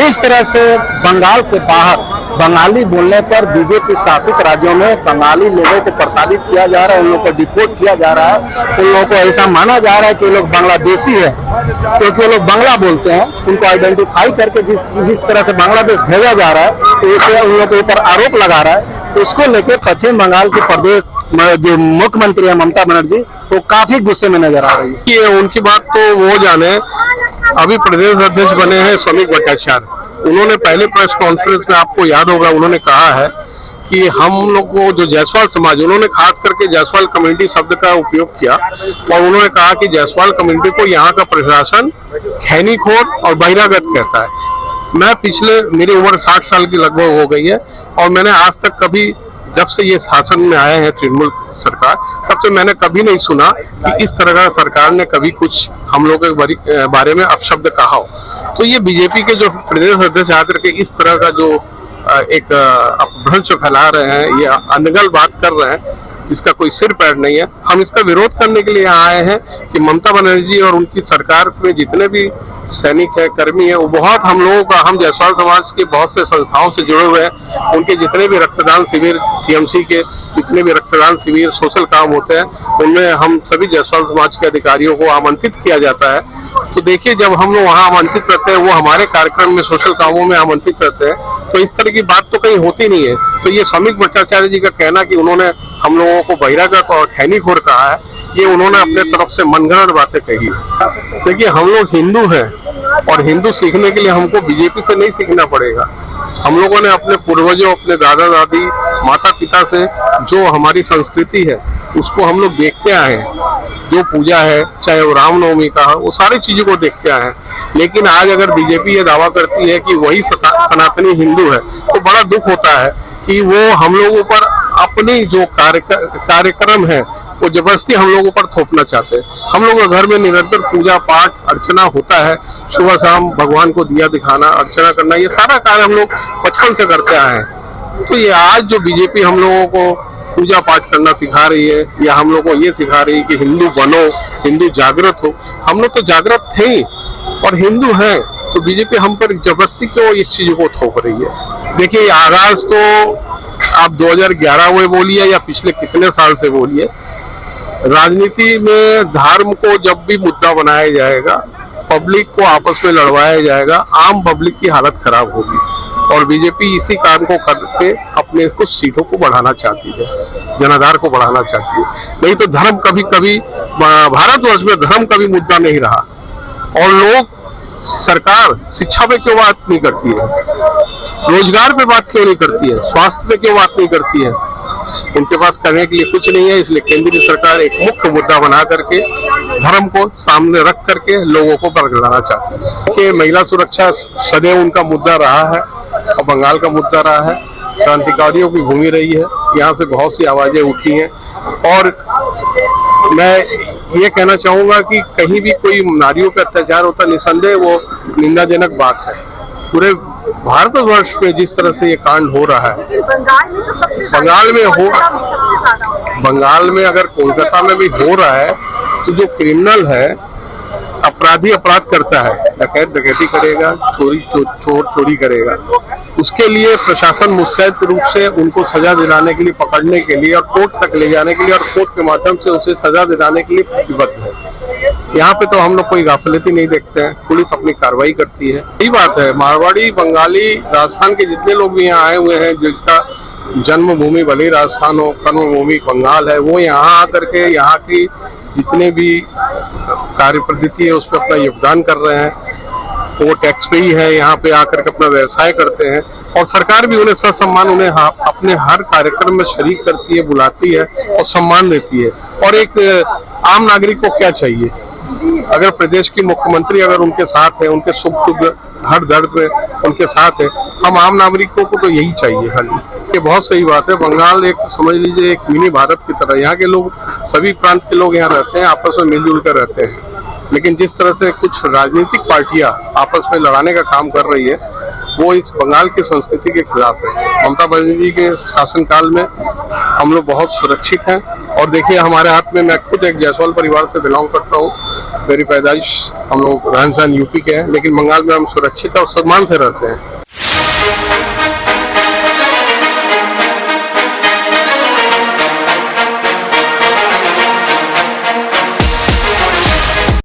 जिस तरह से बंगाल के बाहर बंगाली बोलने पर बीजेपी शासित राज्यों में बंगाली लोगों को प्रताड़ित किया जा रहा है, उन लोगों को डिपोर्ट किया जा रहा है, उन लोगों को ऐसा माना जा रहा है कि ये लोग बांग्लादेशी है क्योंकि वो लोग बांग्ला बोलते हैं। उनको आइडेंटिफाई करके जिस तरह से बांग्लादेश भेजा जा रहा है तो इससे उन लोगों के ऊपर आरोप लगा रहा है। उसको लेकर पश्चिम बंगाल के प्रदेश जो मुख्यमंत्री है ममता बनर्जी वो काफी गुस्से में नजर आ रही है। ये उनकी बात तो वो जाने, अभी प्रदेश अध्यक्ष बने हैं श्रमिक भट्टाचार्य। उन्होंने पहले प्रेस कॉन्फ्रेंस में, आपको याद होगा, उन्होंने कहा है कि हम लोग को जो जायसवाल समाज, उन्होंने खास करके जायसवाल कम्युनिटी शब्द का उपयोग किया और उन्होंने कहा कि जायसवाल कम्युनिटी को यहाँ का प्रशासन खैनीखोर और बहिरागत कहता है। मैं मेरी उम्र 60 साल की लगभग हो गई है और मैंने आज तक कभी, जब से ये शासन में आए हैं तृणमूल सरकार, तब से मैंने कभी नहीं सुना कि इस तरह का सरकार ने कभी कुछ हम लोग के बारे में अपशब्द कहा हो। तो ये बीजेपी के जो प्रदेश अध्यक्ष आकर के इस तरह का जो एक अपभ्रंश फैला रहे हैं, ये अनगल बात कर रहे हैं जिसका कोई सिर पैर नहीं है। हम इसका विरोध करने के लिए यहाँ आए हैं कि ममता बनर्जी और उनकी सरकार में जितने भी सैनिक है, कर्मी है, वो बहुत हम लोगों का, हम जायसवाल समाज के बहुत से संस्थाओं से जुड़े हुए हैं। उनके जितने भी रक्तदान शिविर, टीएमसी के जितने भी रक्तदान शिविर, सोशल काम होते हैं, उनमें हम सभी जायसवाल समाज के अधिकारियों को आमंत्रित किया जाता है। तो देखिए, जब हम लोग वहाँ आमंत्रित रहते हैं, वो हमारे कार्यक्रम में, सोशल कामों में आमंत्रित रहते हैं, तो इस तरह की बात तो कहीं होती नहीं है। तो ये श्रमिक भट्टाचार्य जी का कहना कि उन्होंने हम लोगों को बहिरागत और खैनीखोर कहा है, ये उन्होंने अपने तरफ से मनगढ़ंत बातें कही। देखिए, हम लोग हिंदू हैं और हिंदू सीखने के लिए हमको बीजेपी से नहीं सीखना पड़ेगा। हम लोगों ने अपने पूर्वजों, अपने दादा दादी, माता पिता से जो हमारी संस्कृति है उसको हम लोग देखते आए हैं। जो पूजा है, चाहे वो रामनवमी का है, वो सारी चीजों को देखते आए हैं। लेकिन आज अगर बीजेपी ये दावा करती है कि वही सनातनी हिंदू है, तो बड़ा दुख होता है कि वो हम लोगों पर अपनी जो कार्यक्रम है वो जबरदस्ती हम लोगों पर थोपना चाहते हैं। हम लोगों के घर में निरंतर पूजा पाठ अर्चना होता है, सुबह शाम भगवान को दिया दिखाना, अर्चना करना, ये सारा कार्य हम लोग बचपन से करते आए हैं। तो ये आज जो बीजेपी हम लोगों को पूजा पाठ करना सिखा रही है या हम लोग को ये सिखा रही है कि हिंदू बनो, हिंदू जागृत हो, हम लोग तो जागृत थे ही और हिंदू हैं, तो बीजेपी हम पर जबरदस्ती क्यों इस चीज को थोप रही है। देखिए, आगाज तो आप 2011 में बोलिए या पिछले कितने साल से बोलिए, राजनीति में धर्म को जब भी मुद्दा बनाया जाएगा, पब्लिक को आपस में लड़वाया जाएगा, आम पब्लिक की हालत खराब होगी और बीजेपी इसी काम को करके अपने कुछ सीटों को बढ़ाना चाहती है, जनाधार को बढ़ाना चाहती है। नहीं तो धर्म कभी कभी, भारतवर्ष में धर्म कभी मुद्दा नहीं रहा। और लोग, सरकार शिक्षा पे क्यों बात नहीं करती है, रोजगार पे बात क्यों नहीं करती है, स्वास्थ्य पे क्यों बात नहीं करती है? उनके पास करने के लिए कुछ नहीं है, इसलिए केंद्रीय सरकार एक मुख्य मुद्दा बना करके धर्म को सामने रख करके लोगों को बरगलाना चाहती है। कि महिला सुरक्षा सदैव उनका मुद्दा रहा है और बंगाल का मुद्दा रहा है, क्रांतिकारियों की भूमि रही है, यहाँ से बहुत सी आवाजें उठी हैं। और मैं ये कहना चाहूंगा कि कहीं भी कोई नारियों का अत्याचार होता, निसंदेह वो निंदाजनक बात है। पूरे भारतवर्ष में जिस तरह से ये कांड हो रहा है, बंगाल में तो सबसे बंगाल में अगर कोलकाता में भी हो रहा है, तो जो क्रिमिनल है, अपराधी अपराध करता है, डकैत डकैती करेगा, चोर चोरी करेगा, उसके लिए प्रशासन मुस्तैद रूप से उनको सजा दिलाने के लिए, पकड़ने के लिए और कोर्ट तक ले जाने के लिए और कोर्ट के माध्यम से उसे सजा दिलाने के लिए प्रतिबद्ध है। यहाँ पे तो हम लोग कोई गाफिलती नहीं देखते हैं, पुलिस अपनी कार्रवाई करती है। यही बात है, मारवाड़ी, बंगाली, राजस्थान के जितने लोग भी यहाँ आए हुए हैं, जिसका जन्मभूमि भले ही राजस्थान हो, कर्मभूमि बंगाल है, वो यहाँ आकर के यहाँ की जितने भी कार्य पद्धति है उस पर अपना योगदान कर रहे हैं। वो टैक्स पेई है, यहाँ पे आकर के अपना व्यवसाय करते हैं और सरकार भी उन्हें ससम्मान, उन्हें अपने हर कार्यक्रम में शरीक करती है, बुलाती है और सम्मान देती है। और एक आम नागरिक को क्या चाहिए, अगर प्रदेश की मुख्यमंत्री अगर उनके साथ है, उनके सुख दुख हर दर्द में उनके साथ है, हम आम नागरिकों को तो यही चाहिए। हाँ जी, ये बहुत सही बात है। बंगाल एक, समझ लीजिए, एक मिनी भारत की तरह, यहाँ के लोग, सभी प्रांत के लोग यहाँ रहते हैं, आपस में मिलजुल कर रहते हैं। लेकिन जिस तरह से कुछ राजनीतिक पार्टियां आपस में लड़ाने का काम कर रही है, वो इस बंगाल की संस्कृति के खिलाफ है। ममता बनर्जी के शासनकाल में हम लोग बहुत सुरक्षित हैं। और देखिए, हमारे हाथ में, मैं खुद एक जायसवाल परिवार से बिलोंग करता हूँ, मेरी पैदाइश हम लोग रहन सहन यूपी के हैं, लेकिन बंगाल में हम सुरक्षित और सम्मान से रहते हैं।